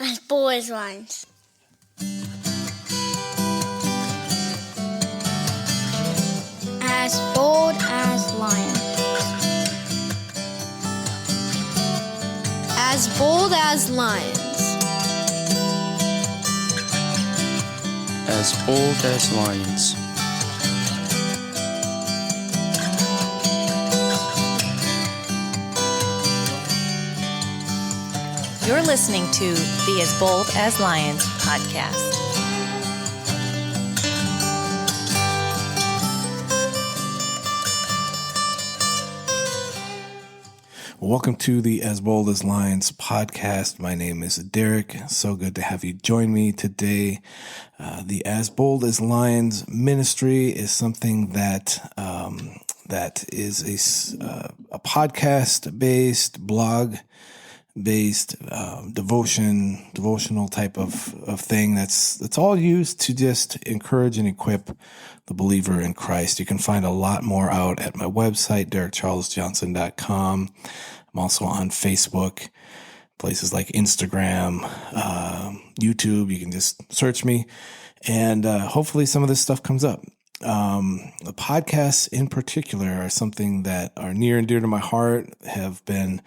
As bold as lions. As bold as lions. As bold as lions. As bold as lions. You're listening to the As Bold as Lions podcast. Welcome to the As Bold as Lions podcast. My name is Derek. So good to have you join me today. The As Bold as Lions ministry is something that is a podcast-based, blog-based devotional type of thing that's all used to just encourage and equip the believer in Christ. You can find a lot more out at my website, derekcharlesjohnson.com. I'm also on Facebook, places like Instagram, YouTube. You can just search me, and hopefully some of this stuff comes up. The podcasts in particular are something that are near and dear to my heart. Have been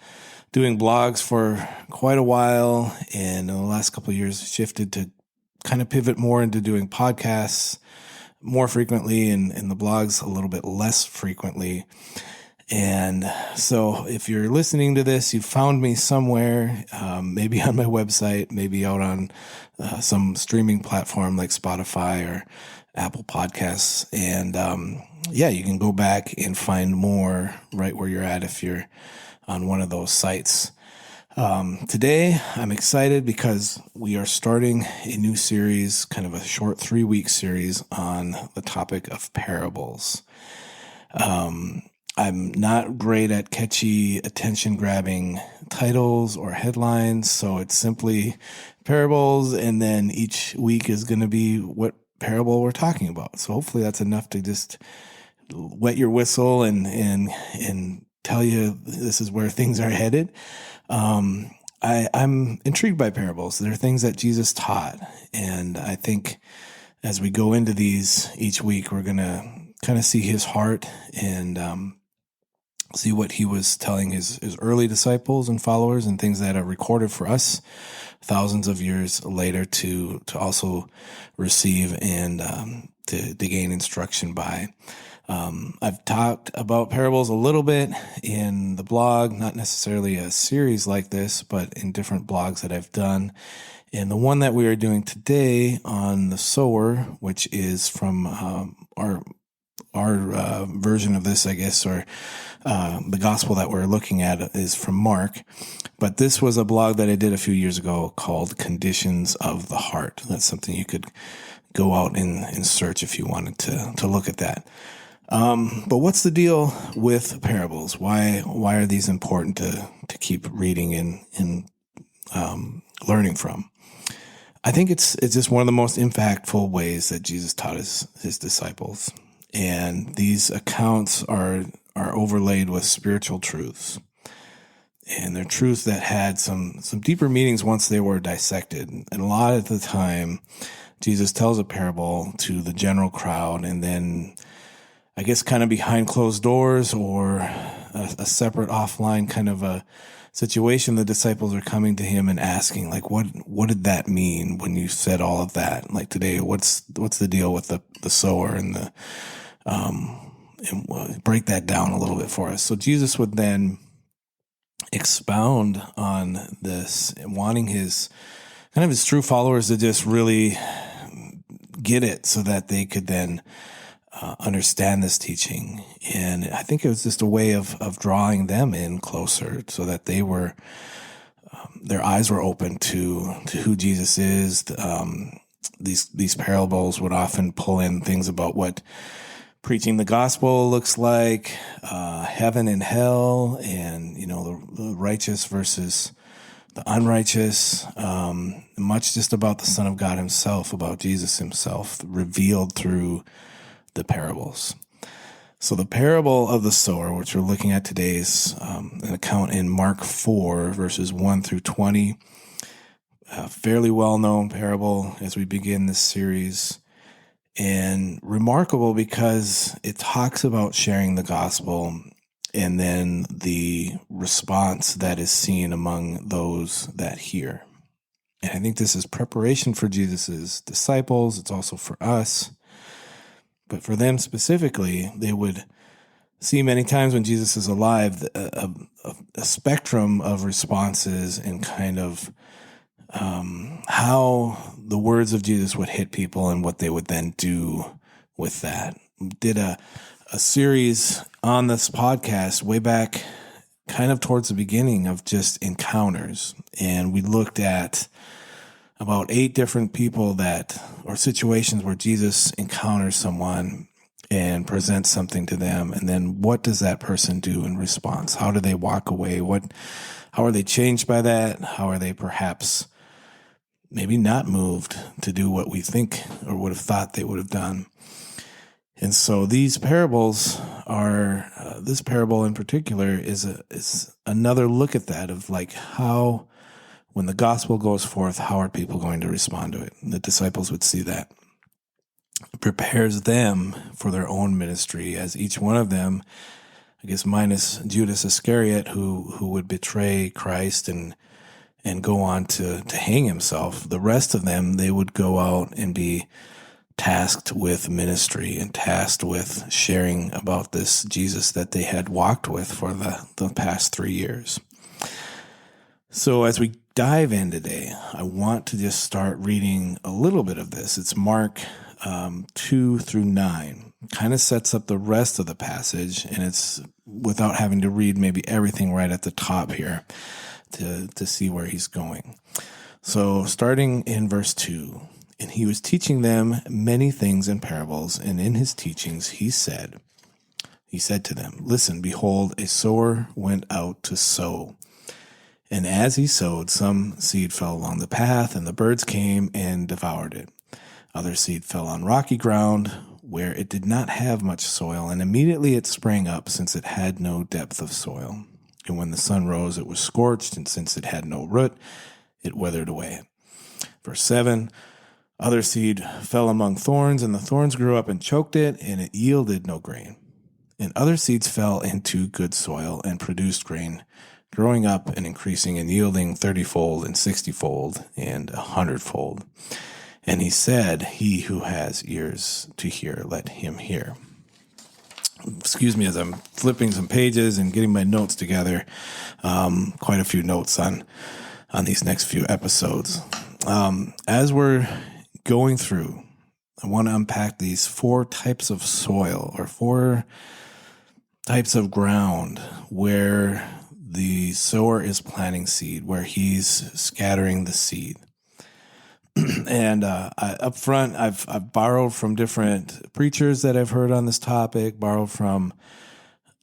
doing blogs for quite a while, and in the last couple of years shifted to kind of pivot more into doing podcasts more frequently and the blogs a little bit less frequently. And so if you're listening to this, you found me somewhere, maybe on my website, maybe out on some streaming platform like Spotify or Apple Podcasts. And you can go back and find more right where you're at if you're on one of those sites. Today, I'm excited because we are starting a new series, kind of a short 3-week series on the topic of parables. I'm not great at catchy, attention-grabbing titles or headlines, so it's simply parables, and then each week is going to be what parable we're talking about. So hopefully that's enough to just wet your whistle and tell you this is where things are headed. I'm intrigued by parables. They're things that Jesus taught, and I think as we go into these each week, we're going to kind of see his heart and see what he was telling his early disciples and followers, and things that are recorded for us thousands of years later to also receive and to gain instruction by. I've talked about parables a little bit in the blog, not necessarily a series like this, but in different blogs that I've done. And the one that we are doing today on the Sower, which is from our version of this, I guess, or the gospel that we're looking at is from Mark. But this was a blog that I did a few years ago called Conditions of the Heart. That's something you could go out and search if you wanted to look at that. But what's the deal with parables? Why are these important to keep reading and learning from? I think it's just one of the most impactful ways that Jesus taught his disciples. And these accounts are overlaid with spiritual truths. And they're truths that had some deeper meanings once they were dissected. And a lot of the time, Jesus tells a parable to the general crowd, and then I guess kind of behind closed doors or a separate offline kind of a situation, the disciples are coming to him and asking, like, what did that mean when you said all of that? Like today, what's the deal with the sower and and break that down a little bit for us. So Jesus would then expound on this, wanting his true followers to just really get it so that they could then understand this teaching. And I think it was just a way of drawing them in closer so that they were, their eyes were open to who Jesus is. These parables would often pull in things about what preaching the gospel looks like, heaven and hell, and, the righteous versus the unrighteous, much just about the Son of God himself, about Jesus himself, revealed through the parables. So the parable of the sower, which we're looking at today, is an account in Mark 4, verses 1 through 20. a fairly well-known parable as we begin this series, and remarkable because it talks about sharing the gospel and then the response that is seen among those that hear. And I think this is preparation for Jesus's disciples. It's also for us. But for them specifically, they would see many times when Jesus is alive a spectrum of responses and kind of how the words of Jesus would hit people and what they would then do with that. Did a series on this podcast way back kind of towards the beginning of just encounters. And we looked at about 8 different people or situations where Jesus encounters someone and presents something to them. And then what does that person do in response? How do they walk away? How are they changed by that? How are they perhaps maybe not moved to do what we think or would have thought they would have done? And so these parables this parable in particular is another look at that of like how, when the gospel goes forth, how are people going to respond to it? And the disciples would see that. It prepares them for their own ministry, as each one of them, I guess minus Judas Iscariot, who would betray Christ and go on to hang himself. The rest of them, they would go out and be tasked with ministry and tasked with sharing about this Jesus that they had walked with for the past 3 years. So as we dive in today, I want to just start reading a little bit of this. It's Mark 2 through 9. Kind of sets up the rest of the passage, and it's without having to read maybe everything right at the top here to see where he's going. So starting in verse 2, and he was teaching them many things in parables, and in his teachings he said to them, "Listen, behold, a sower went out to sow. And as he sowed, some seed fell along the path, and the birds came and devoured it. Other seed fell on rocky ground, where it did not have much soil, and immediately it sprang up, since it had no depth of soil. And when the sun rose, it was scorched, and since it had no root, it withered away." Verse 7, "Other seed fell among thorns, and the thorns grew up and choked it, and it yielded no grain. And other seeds fell into good soil and produced grain, growing up and increasing and yielding 30-fold and 60-fold and 100-fold. And he said, He who has ears to hear, let him hear." Excuse me as I'm flipping some pages and getting my notes together. Quite a few notes on these next few episodes. As we're going through, I want to unpack these 4 types of soil, or 4 types of ground where the sower is planting seed, where he's scattering the seed. And up front, I've borrowed from different preachers that I've heard on this topic, borrowed from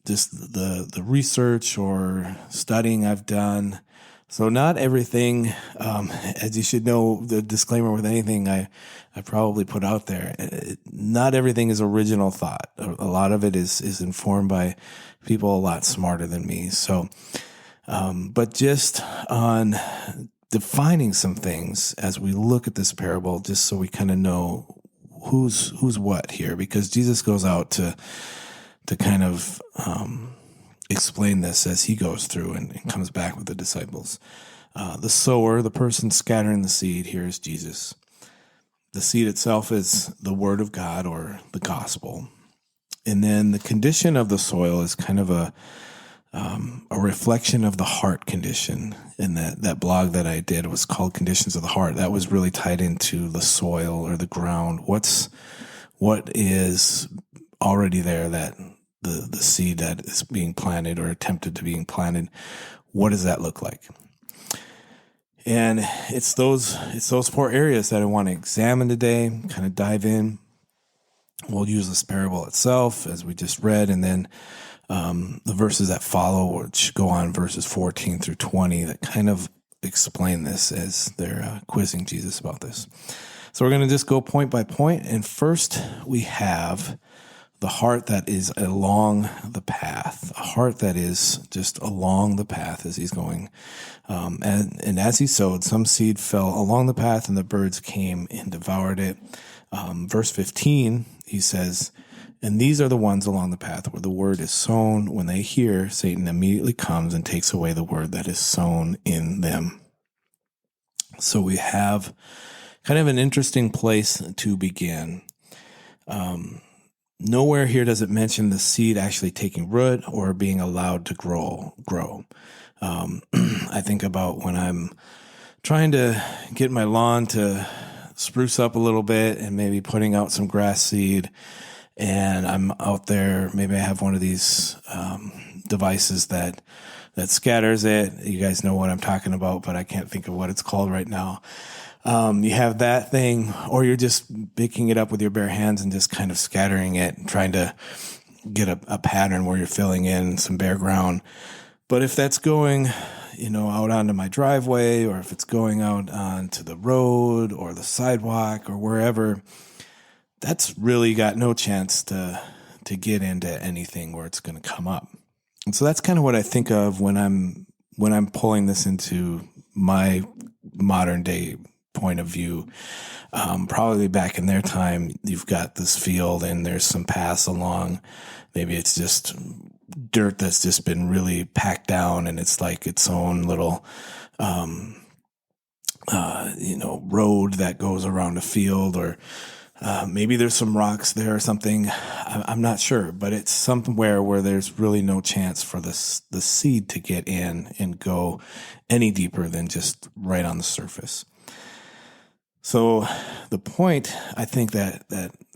just the research or studying I've done. So not everything, as you should know, the disclaimer with anything I probably put out there, not everything is original thought. A lot of it is informed by people a lot smarter than me. So, but just on defining some things as we look at this parable, just so we kind of know who's what here, because Jesus goes out to kind of explain this as he goes through and comes back with the disciples. The sower, the person scattering the seed, here is Jesus. The seed itself is the word of God, or the gospel. And then the condition of the soil is kind of a reflection of the heart condition. And that blog that I did was called Conditions of the Heart. That was really tied into the soil or the ground. What is already there, that the seed that is being planted or attempted to being planted, what does that look like? And it's those 4 areas that I want to examine today, kind of dive in. We'll use this parable itself as we just read, and then the verses that follow, which go on verses 14 through 20, that kind of explain this as they're quizzing Jesus about this. So we're going to just go point by point. And first we have the heart that is along the path, a heart that is just along the path as he's going. And as he sowed, some seed fell along the path and the birds came and devoured it. Verse 15, he says, and these are the ones along the path where the word is sown. When they hear, Satan immediately comes and takes away the word that is sown in them. So we have kind of an interesting place to begin. Nowhere here does it mention the seed actually taking root or being allowed to grow. I think about when I'm trying to get my lawn to spruce up a little bit and maybe putting out some grass seed, and I'm out there, maybe I have one of these devices that scatters it. You guys know what I'm talking about, but I can't think of what it's called right now. You have that thing, or you're just picking it up with your bare hands and just kind of scattering it and trying to get a pattern where you're filling in some bare ground. But if that's going, out onto my driveway, or if it's going out onto the road or the sidewalk or wherever, that's really got no chance to get into anything where it's going to come up. And so that's kind of what I think of when I'm pulling this into my modern day point of view. Probably back in their time, you've got this field and there's some paths along. Maybe it's just dirt that's just been really packed down and it's like its own little, road that goes around a field, or maybe there's some rocks there or something. I'm not sure, but it's somewhere where there's really no chance for the seed to get in and go any deeper than just right on the surface. So the point I think that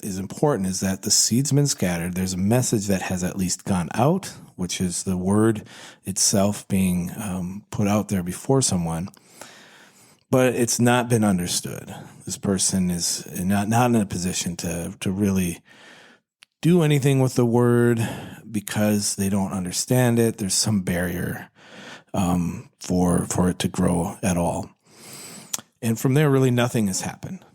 is important is that the seed's been scattered. There's a message that has at least gone out, which is the word itself being put out there before someone, but it's not been understood. This person is not in a position to really do anything with the word because they don't understand it. There's some barrier for it to grow at all. And from there, really nothing has happened.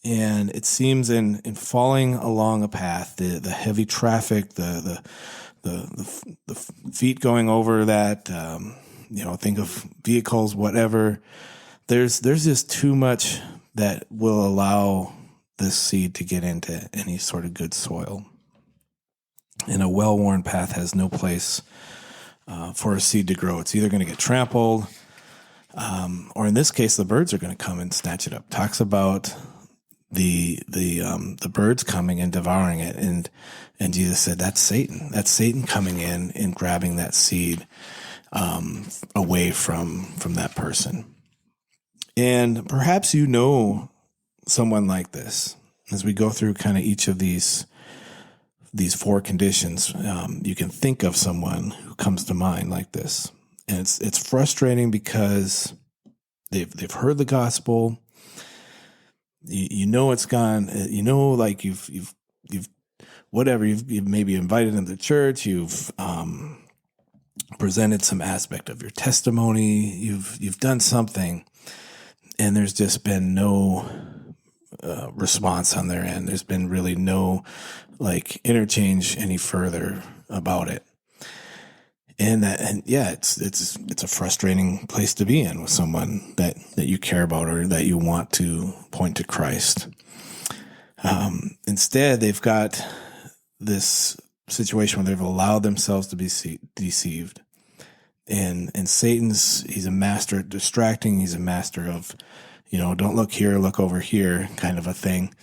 And it seems in falling along a path, the heavy traffic, the feet going over that, think of vehicles, whatever. There's just too much that will allow this seed to get into any sort of good soil. And a well-worn path has no place for a seed to grow. It's either going to get trampled, or in this case, the birds are going to come and snatch it up. Talks about the birds coming and devouring it, and Jesus said that's Satan. That's Satan coming in and grabbing that seed away from that person. And perhaps someone like this. As we go through kind of each of these four conditions, you can think of someone who comes to mind like this. And it's frustrating because they've heard the gospel. It's gone. Like you've maybe invited them to church. You've presented some aspect of your testimony. You've done something, and there's just been no response on their end. There's been really no interchange any further about it. It's a frustrating place to be in with someone that you care about or that you want to point to Christ. Instead, they've got this situation where they've allowed themselves to be deceived. And he's a master at distracting. He's a master of, don't look here, look over here kind of a thing.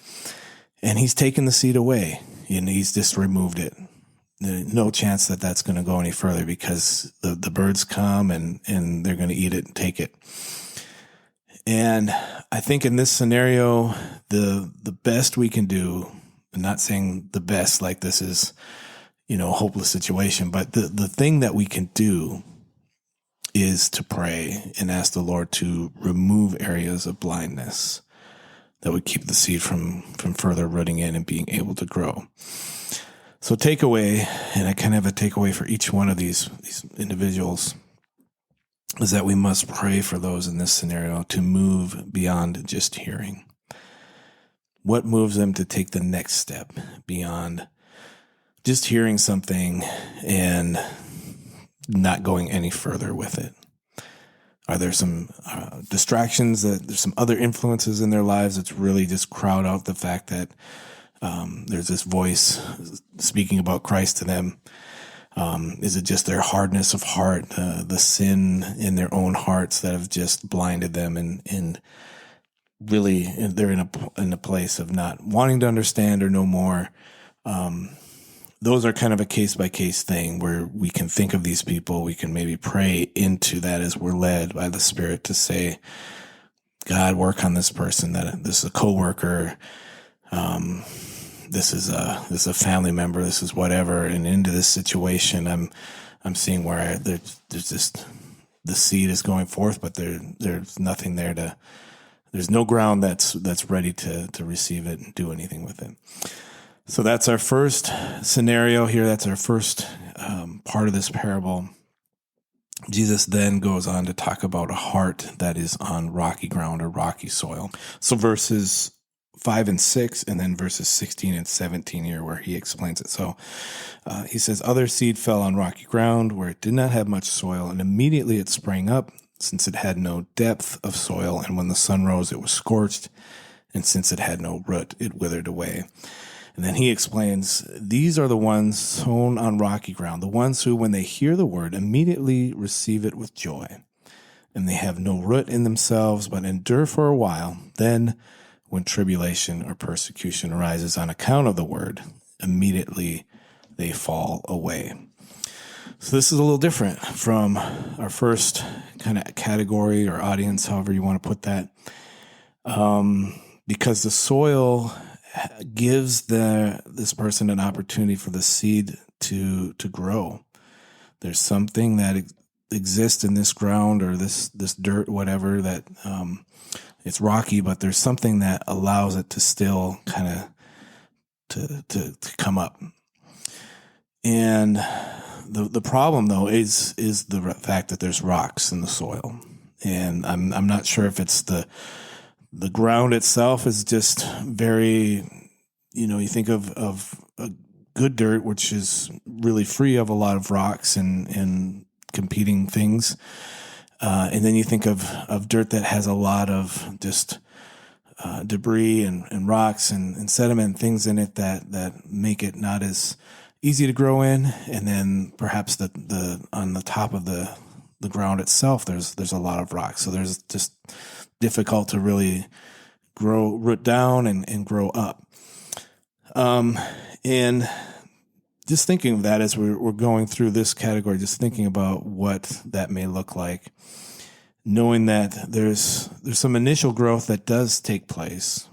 And he's taken the seed away and he's just removed it. No chance that that's going to go any further because the birds come and they're going to eat it and take it. And I think in this scenario, the best we can do, I'm not saying the best like this is, a hopeless situation, but the thing that we can do is to pray and ask the Lord to remove areas of blindness that would keep the seed from further rooting in and being able to grow. So takeaway, and I kind of have a takeaway for each one of these individuals, is that we must pray for those in this scenario to move beyond just hearing. What moves them to take the next step beyond just hearing something and not going any further with it? Are there some distractions, that there's some other influences in their lives that's really just crowd out the fact that there's this voice speaking about Christ to them? Is it just their hardness of heart, the sin in their own hearts that have just blinded them, and really they're in a place of not wanting to understand or know more? Those are kind of a case-by-case thing where we can think of these people. We can maybe pray into that as we're led by the Spirit to say, God, work on this person, that this is a coworker, this is a family member, this is whatever, and into this situation, I'm seeing where there's just the seed is going forth, but there's nothing there there's no ground that's ready to receive it and do anything with it. So that's our first scenario here. That's our first part of this parable. Jesus then goes on to talk about a heart that is on rocky ground or rocky soil. So verses 5 and 6, and then verses 16 and 17 here where he explains it. So he says, other seed fell on rocky ground where it did not have much soil, and immediately it sprang up, since it had no depth of soil. And when the sun rose, it was scorched, and since it had no root, it withered away. And then he explains, these are the ones sown on rocky ground, the ones who, when they hear the word, immediately receive it with joy. And they have no root in themselves, but endure for a while. Then, when tribulation or persecution arises on account of the word, immediately they fall away. So this is a little different from our first kind of category or audience, however you want to put that, because the soil gives this person an opportunity for the seed to grow. There's something that exists in this ground or this dirt, whatever, that it's rocky, but there's something that allows it to still kind of to come up. And the problem though is the fact that there's rocks in the soil, and I'm not sure if it's the ground itself is just very, you think of a good dirt, which is really free of a lot of rocks and competing things. And then you think of dirt that has a lot of just debris and rocks and sediment and things in it that make it not as easy to grow in. And then perhaps the on the top of the ground itself, there's a lot of rocks. So there's just difficult to really root down and grow up. And just thinking of that as we're going through this category, just thinking about what that may look like, knowing that there's some initial growth that does take place.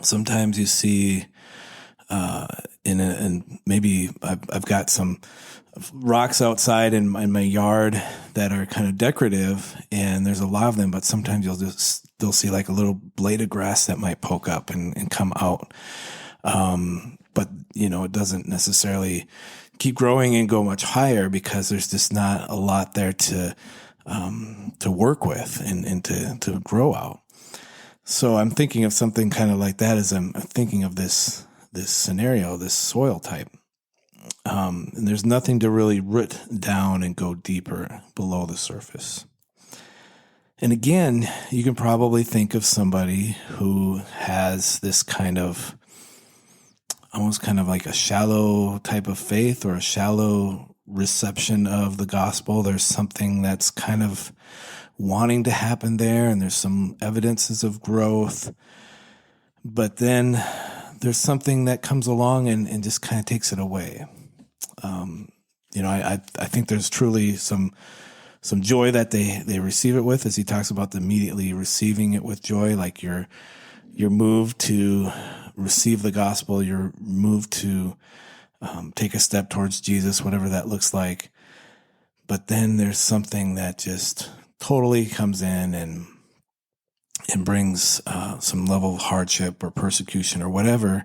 Sometimes you see, and maybe I've got some rocks outside in my yard that are kind of decorative, and there's a lot of them, but sometimes you'll just still see like a little blade of grass that might poke up and come out. But it doesn't necessarily keep growing and go much higher because there's just not a lot there to work with and to grow out. So I'm thinking of something kind of like that as I'm thinking of this scenario, this soil type. And there's nothing to really root down and go deeper below the surface. And again, you can probably think of somebody who has this kind of, almost kind of like a shallow type of faith or a shallow reception of the gospel. There's something that's kind of wanting to happen there, and there's some evidences of growth. But then there's something that comes along and just kind of takes it away. I think there's truly some joy that they receive it with, as he talks about immediately receiving it with joy, like you're moved to receive the gospel, you're moved to take a step towards Jesus, whatever that looks like. But then there's something that just totally comes in and brings some level of hardship or persecution or whatever,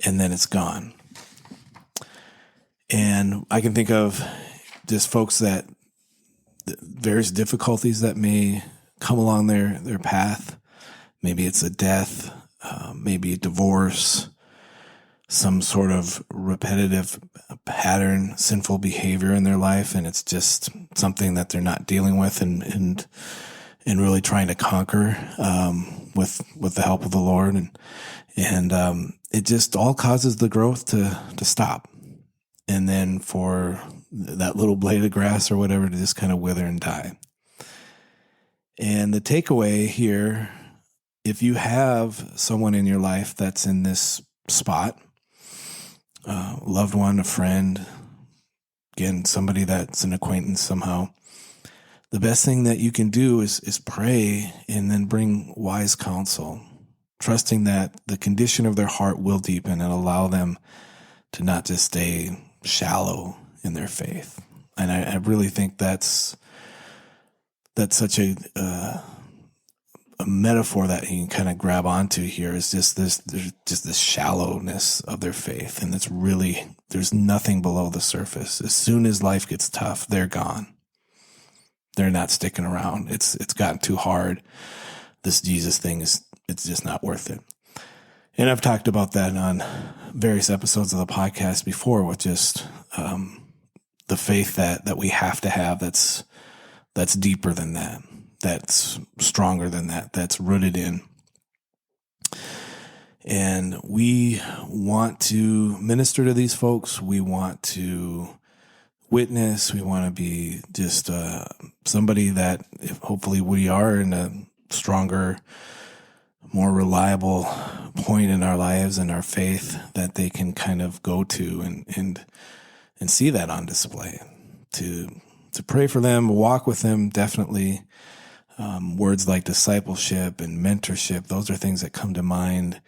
and then it's gone. And I can think of just folks that various difficulties that may come along their path. Maybe it's a death, maybe a divorce, some sort of repetitive pattern, sinful behavior in their life, and it's just something that they're not dealing with and really trying to conquer with the help of the Lord, and it just all causes the growth to stop, and then for that little blade of grass or whatever to just kind of wither and die. And the takeaway here, if you have someone in your life that's in this spot, loved one, a friend, again, somebody that's an acquaintance somehow, the best thing that you can do is pray and then bring wise counsel, trusting that the condition of their heart will deepen and allow them to not just stay shallow in their faith. And I really think that's such a metaphor that you can kind of grab onto here is just this shallowness of their faith. And it's really, there's nothing below the surface. As soon as life gets tough, they're gone. They're not sticking around. It's gotten too hard. This Jesus thing it's just not worth it. And I've talked about that on various episodes of the podcast before with just the faith that we have to have that's deeper than that, that's stronger than that, that's rooted in. And we want to minister to these folks. We want to witness. We want to be just somebody that if hopefully we are in a stronger, more reliable point in our lives and our faith that they can kind of go to and see that on display, to pray for them, walk with them, definitely. Words like discipleship and mentorship, those are things that come to mind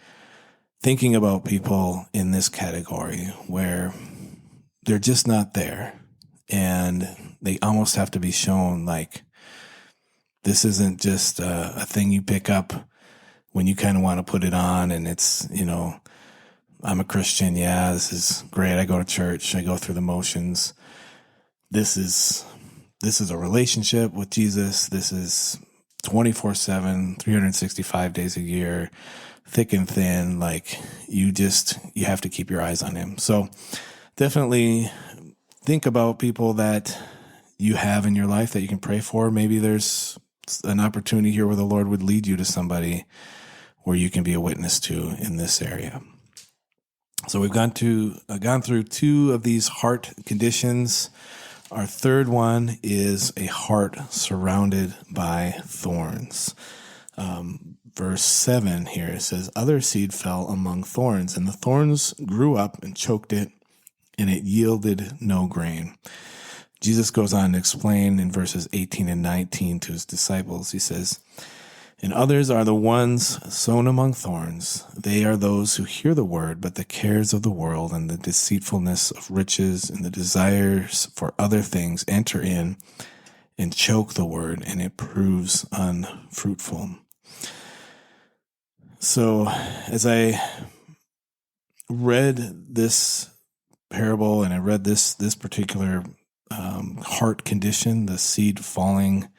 thinking about people in this category where they're just not there and they almost have to be shown like this isn't just a thing you pick up when you kind of want to put it on and it's, I'm a Christian. Yeah, this is great. I go to church. I go through the motions. This is a relationship with Jesus. This is 24/7, 365 days a year, thick and thin. Like you have to keep your eyes on him. So definitely think about people that you have in your life that you can pray for. Maybe there's an opportunity here where the Lord would lead you to somebody where you can be a witness to in this area. So we've gone through two of these heart conditions. Our third one is a heart surrounded by thorns. Verse 7 here, it says, other seed fell among thorns, and the thorns grew up and choked it, and it yielded no grain. Jesus goes on to explain in verses 18 and 19 to his disciples. He says, and others are the ones sown among thorns. They are those who hear the word, but the cares of the world and the deceitfulness of riches and the desires for other things enter in and choke the word, and it proves unfruitful. So as I read this parable and I read this particular heart condition, the seed falling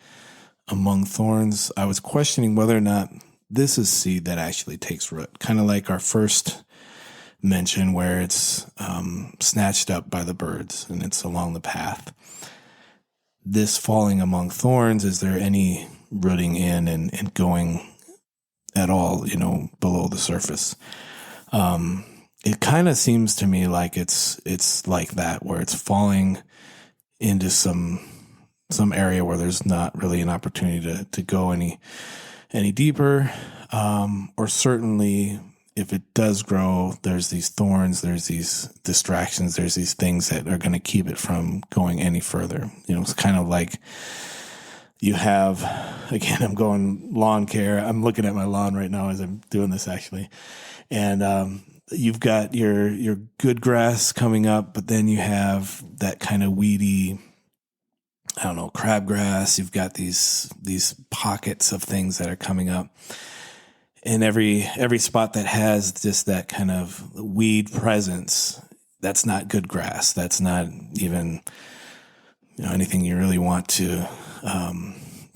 among thorns, I was questioning whether or not this is seed that actually takes root, kind of like our first mention where it's snatched up by the birds and it's along the path. This falling among thorns, is there any rooting in and going at all, below the surface? It kind of seems to me like it's like that, where it's falling into some area where there's not really an opportunity to go any deeper, or certainly if it does grow, there's these thorns, there's these distractions, there's these things that are going to keep it from going any further. It's kind of like you have, again, I'm going lawn care. I'm looking at my lawn right now as I'm doing this actually. And, you've got your good grass coming up, but then you have that kind of weedy, crabgrass. You've got these pockets of things that are coming up, and every spot that has just that kind of weed presence, that's not good grass. That's not even anything you really want to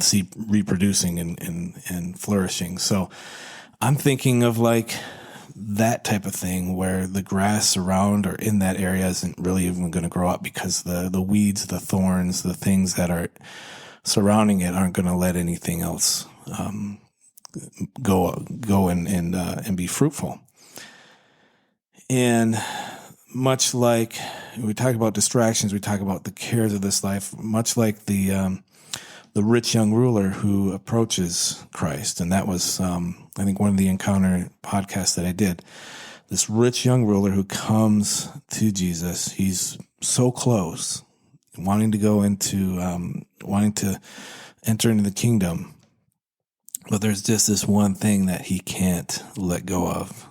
see reproducing and flourishing. So I'm thinking of like that type of thing where the grass around or in that area isn't really even going to grow up because the weeds, the thorns, the things that are surrounding it aren't going to let anything else go and be fruitful. And much like we talk about distractions, we talk about the cares of this life, much like the rich young ruler who approaches Christ. And that was, I think, one of the encounter podcasts that I did. This rich young ruler who comes to Jesus, he's so close, wanting to enter into the kingdom. But there's just this one thing that he can't let go of.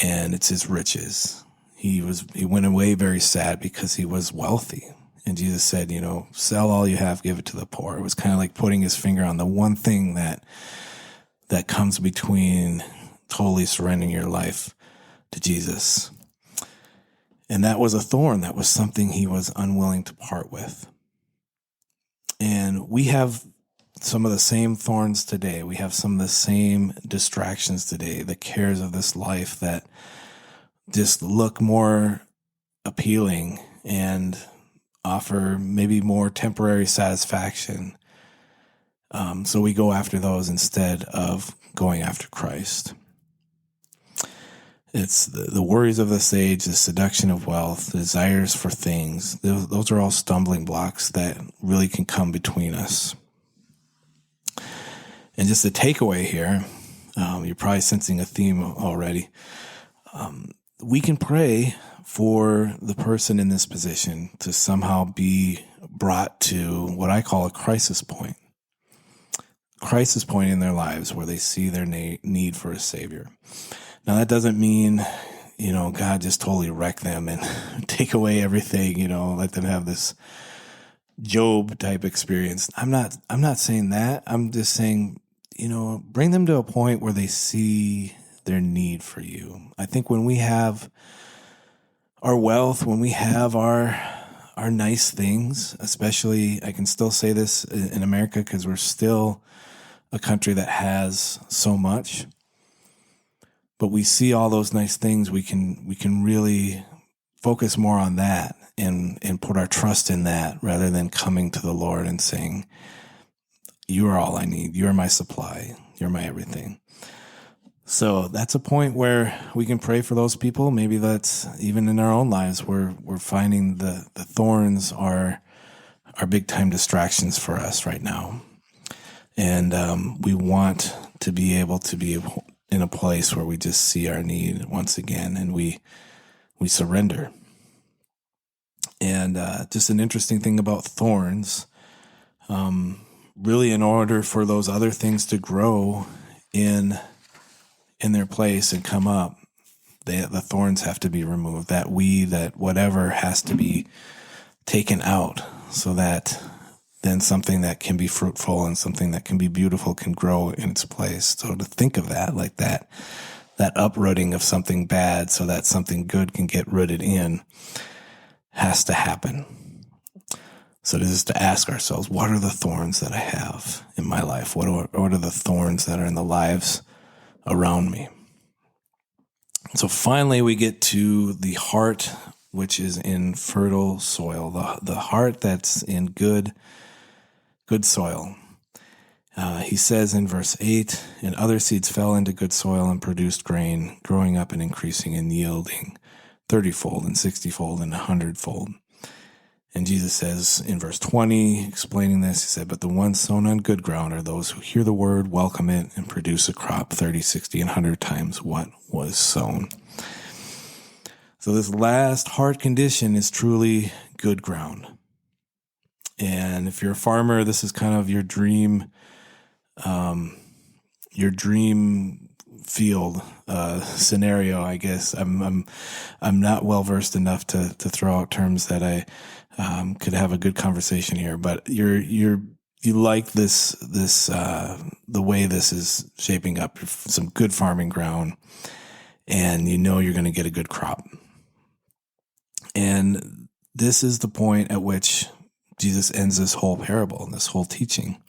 And it's his riches. He went away very sad because he was wealthy. And Jesus said, sell all you have, give it to the poor. It was kind of like putting his finger on the one thing that comes between totally surrendering your life to Jesus. And that was a thorn. That was something he was unwilling to part with. And we have some of the same thorns today. We have some of the same distractions today, the cares of this life that just look more appealing and offer maybe more temporary satisfaction. So we go after those instead of going after Christ. It's the worries of this age, the seduction of wealth, the desires for things. Those are all stumbling blocks that really can come between us. And just the takeaway here, you're probably sensing a theme already. We can pray for the person in this position to somehow be brought to what I call a crisis point in their lives where they see their need for a savior. Now, that doesn't mean, God just totally wreck them and take away everything, let them have this Job type experience. I'm not saying that. I'm just saying, bring them to a point where they see their need for you. I think when we have our wealth, when we have our nice things, especially, I can still say this in America because we're still a country that has so much, but we see all those nice things, we can really focus more on that and put our trust in that rather than coming to the Lord and saying, you are all I need. You are my supply. You're my everything. So that's a point where we can pray for those people. Maybe that's even in our own lives where we're finding the thorns are big time distractions for us right now. And we want to be able to be in a place where we just see our need once again and we surrender. And just an interesting thing about thorns, really in order for those other things to grow in their place and come up, the thorns have to be removed. That weed, that whatever has to be taken out so that then something that can be fruitful and something that can be beautiful can grow in its place. So to think of that like that uprooting of something bad so that something good can get rooted in has to happen. So this is to ask ourselves, what are the thorns that I have in my life? What are the thorns that are in the lives around me? So finally, we get to the heart, which is in fertile soil, the heart that's in good soil. He says in verse 8, and other seeds fell into good soil and produced grain, growing up and increasing and yielding 30-fold and 60-fold and 100-fold. And Jesus says in verse 20, explaining this, he said, but the ones sown on good ground are those who hear the word, welcome it, and produce a crop 30, 60, and 100 times what was sown. So this last heart condition is truly good ground. And if you're a farmer, this is kind of your dream field scenario, I guess. I'm not well versed enough to throw out terms that I could have a good conversation here, but you like this the way this is shaping up, some good farming ground, and you're going to get a good crop. And this is the point at which Jesus ends this whole parable, this whole teaching.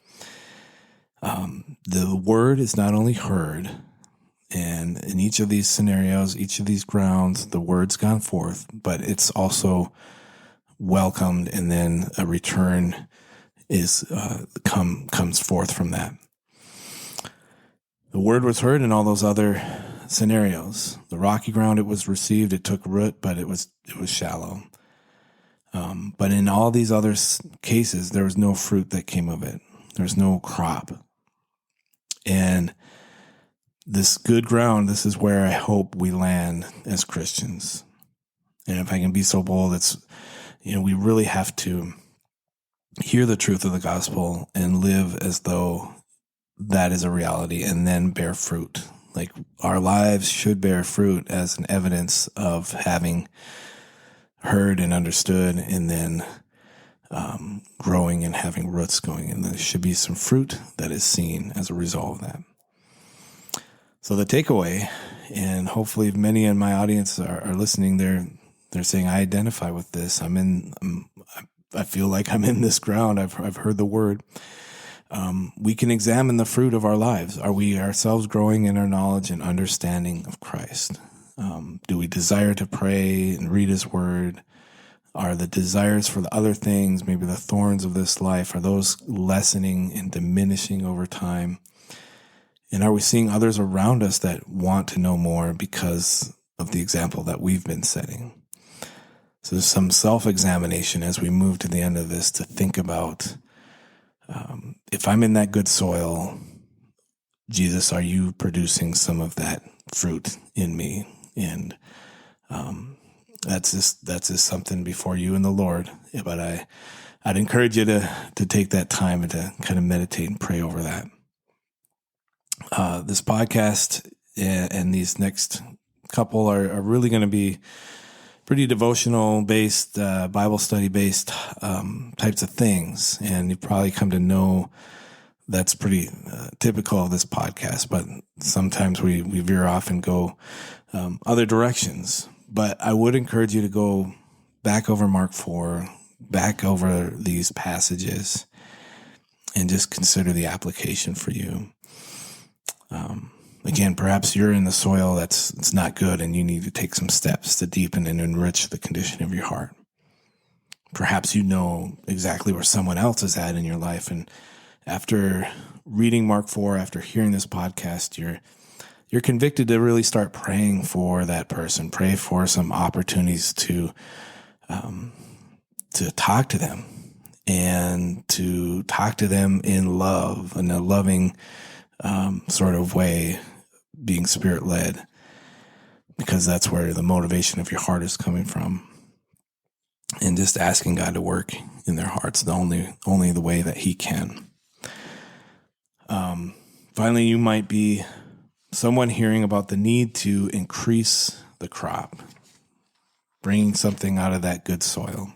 The word is not only heard, And in each of these scenarios, each of these grounds, the word's gone forth, but it's also welcomed, and then a return is comes forth from that. The word was heard in all those other scenarios. The rocky ground, it was received, it took root, but it was shallow. But in all these other cases, there was no fruit that came of it. There was no crop. And this good ground, this is where I hope we land as Christians. And if I can be so bold, it's, we really have to hear the truth of the gospel and live as though that is a reality, and then bear fruit. Like, our lives should bear fruit as an evidence of having heard and understood, and then growing and having roots going. And there should be some fruit that is seen as a result of that. So the takeaway, and hopefully many in my audience are listening, they're saying, I identify with this. I feel like I'm in this ground. I've heard the word. We can examine the fruit of our lives. Are we ourselves growing in our knowledge and understanding of Christ? Do we desire to pray and read his word? Are the desires for the other things, maybe the thorns of this life, are those lessening and diminishing over time? And are we seeing others around us that want to know more because of the example that we've been setting? So there's some self-examination as we move to the end of this to think about, if I'm in that good soil, Jesus, are you producing some of that fruit in me? And that's just something before you and the Lord. But I'd encourage you to take that time and to kind of meditate and pray over that. This podcast and these next couple are really going to be pretty devotional based, Bible study based types of things. And you've probably come to know that's pretty typical of this podcast, but sometimes we veer off and go other directions. But I would encourage you to go back over Mark 4, back over these passages, and just consider the application for you. Again, perhaps you're in the soil it's not good, and you need to take some steps to deepen and enrich the condition of your heart. Perhaps you know exactly where someone else is at in your life, and after reading Mark 4, after hearing this podcast, you're convicted to really start praying for that person. Pray for some opportunities to talk to them, and to talk to them in love, in a loving sort of way, being spirit-led, because that's where the motivation of your heart is coming from. And just asking God to work in their hearts only the way that he can. Finally, you might be someone hearing about the need to increase the crop, bringing something out of that good soil.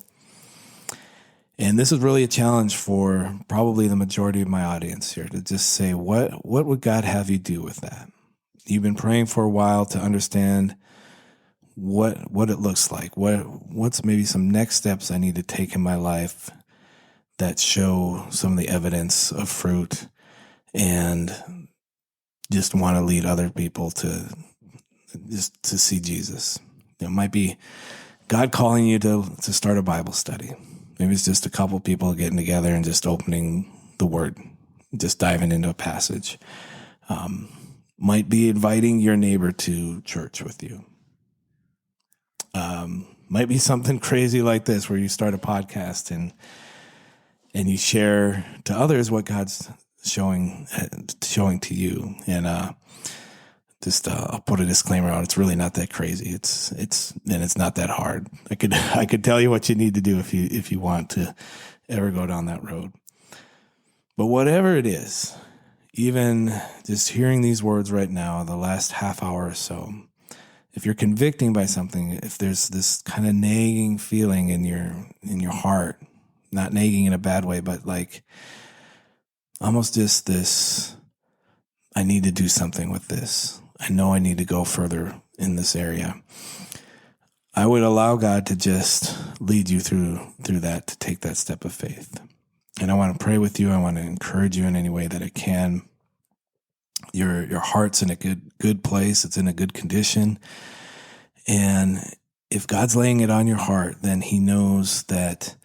And this is really a challenge for probably the majority of my audience here, to just say, what would God have you do with that? You've been praying for a while to understand what it looks like. What's maybe some next steps I need to take in my life that show some of the evidence of fruit, and just want to lead other people to see Jesus. It might be God calling you to start a Bible study. Maybe it's just a couple people getting together and just opening the Word, just diving into a passage. Might be inviting your neighbor to church with you. Might be something crazy like this, where you start a podcast and you share to others what God's showing to you. And I'll put a disclaimer on. It's really not that crazy. It's not that hard. I could tell you what you need to do if you want to ever go down that road. But whatever it is, even just hearing these words right now, the last half hour or so, if you're convicting by something, if there's this kind of nagging feeling in your heart, not nagging in a bad way, but like almost just this, I need to do something with this. I know I need to go further in this area. I would allow God to just lead you through that, to take that step of faith. And I want to pray with you. I want to encourage you in any way that I can. Your heart's in a good place. It's in a good condition. And if God's laying it on your heart, then he knows that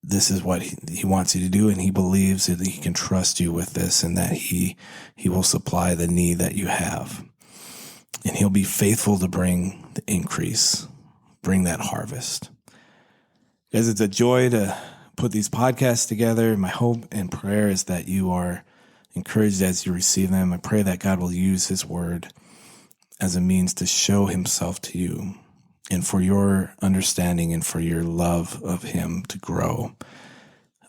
this is what he wants you to do, and he believes that he can trust you with this, and that he will supply the need that you have. And he'll be faithful to bring the increase, bring that harvest. Guys, it's a joy to put these podcasts together. My hope and prayer is that you are encouraged as you receive them. I pray that God will use his word as a means to show himself to you, and for your understanding and for your love of him to grow.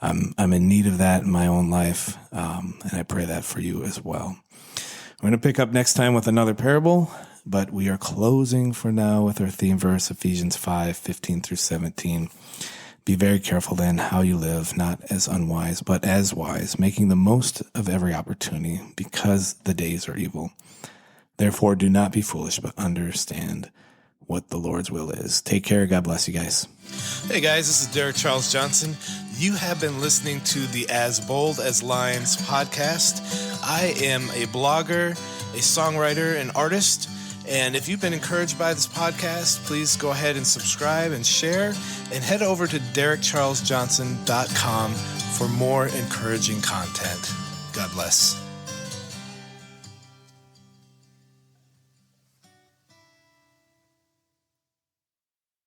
I'm in need of that in my own life, and I pray that for you as well. I'm going to pick up next time with another parable, but we are closing for now with our theme verse, Ephesians 5:15 through 17. Be very careful then how you live, not as unwise, but as wise, making the most of every opportunity, because the days are evil. Therefore, do not be foolish, but understand what the Lord's will is. Take care. God bless you guys. Hey guys, this is Derek Charles Johnson. You have been listening to the As Bold as Lions podcast. I am a blogger, a songwriter, an artist. And if you've been encouraged by this podcast, please go ahead and subscribe and share, and head over to derekcharlesjohnson.com for more encouraging content. God bless.